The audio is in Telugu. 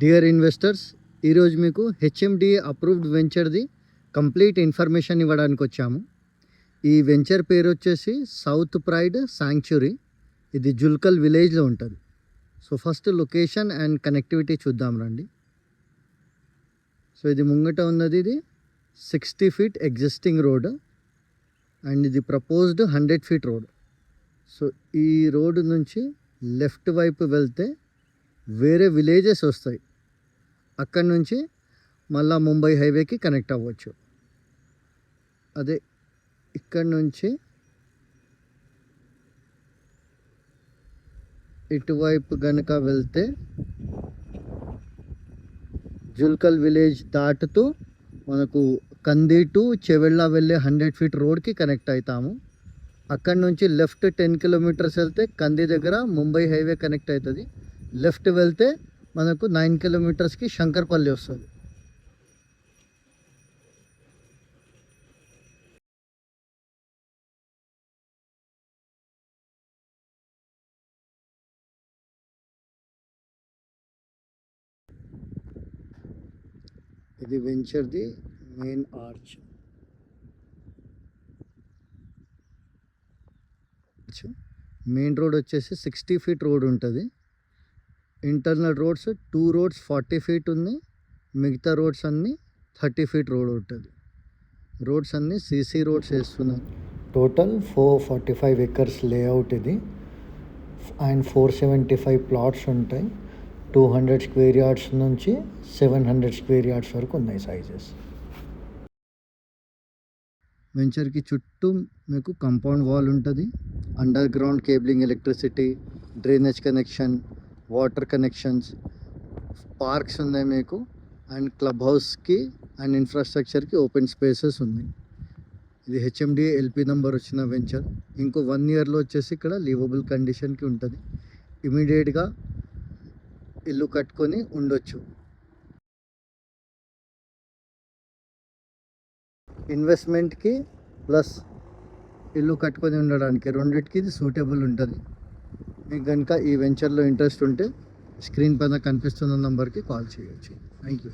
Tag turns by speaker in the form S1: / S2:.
S1: డియర్ ఇన్వెస్టర్స్, ఈరోజు మీకు హెచ్ఎండిఏ అప్రూవ్డ్ వెంచర్ది కంప్లీట్ ఇన్ఫర్మేషన్ ఇవ్వడానికి వచ్చాము. ఈ వెంచర్ పేరు వచ్చేసి సౌత్ ప్రైడ్ శాంక్చురీ. ఇది జుల్కల్ విలేజ్లో ఉంటుంది. So first location and connectivity చూద్దాం రండి. సో ఇది ముంగట ఉన్నది, ఇది 60 feet ఎగ్జిస్టింగ్ రోడ్ అండ్ ఇది ప్రపోజ్డ్ 100 feet రోడ్. సో ఈ రోడ్డు నుంచి లెఫ్ట్ వైపు వెళ్తే వేరే విలేజెస్ వస్తాయి. అక్కడి నుంచి మళ్ళా ముంబై హైవేకి కనెక్ట్ అవ్వచ్చు. అదే ఇక్కడ నుంచి ఇటువైపు కనుక వెళ్తే జుల్కల్ విలేజ్ దాటుతూ మనకు కంది టు చెవెళ్ళ వెళ్ళే 100 feet రోడ్కి కనెక్ట్ అవుతాము. అక్కడ నుంచి లెఫ్ట్ 10 kilometers వెళ్తే కంది దగ్గర ముంబై హైవే కనెక్ట్ అవుతుంది. లెఫ్ట్ వెళ్తే మనకు 9 kilometersకి శంకర్పల్లి వస్తుంది. ఇది వెంచర్ది మెయిన్ ఆర్చ్. మెయిన్ రోడ్ వచ్చేసి 60 feet రోడ్ ఉంటుంది. ఇంటర్నల్ రోడ్స్ 2 roads 40 feet ఉంది. మిగతా రోడ్స్ అన్నీ 30 feet రోడ్ ఉంటుంది. రోడ్స్ అన్నీ సీసీ రోడ్స్ వేస్తున్నారు. టోటల్ 445 acres లేఅవుట్ ఇది అండ్ 475 plots ఉంటాయి. 200 square yards నుంచి 700 square yards వరకు ఉన్నాయి సైజెస్. వెంచర్కి చుట్టూ మీకు కాంపౌండ్ వాల్ ఉంటుంది. Under ground cabling, electricity, drainage connection, water connections, parks ఉన్నాయి మీకు. అండ్ క్లబ్ హౌస్కి అండ్ ఇన్ఫ్రాస్ట్రక్చర్కి ఓపెన్ స్పేసెస్ ఉన్నాయి. ఇది హెచ్ఎండిఏ ఎల్పీ నెంబర్ వచ్చిన వెంచర్. ఇంకో 1 yearలో వచ్చేసి ఇక్కడ లీవబుల్ కండిషన్కి ఉంటుంది. ఇమీడియట్గా ఇల్లు కట్టుకొని ఉండొచ్చు. ఇన్వెస్ట్మెంట్కి ప్లస్ ఇల్లు కట్టుకొని ఉండడానికి రెండింటికి ఇది సూటబుల్ ఉంటుంది. మీకు కనుక ఈ వెంచర్లో ఇంట్రెస్ట్ ఉంటే స్క్రీన్ పైన కనిపిస్తున్న నెంబర్కి కాల్ చేయొచ్చు. Thank you.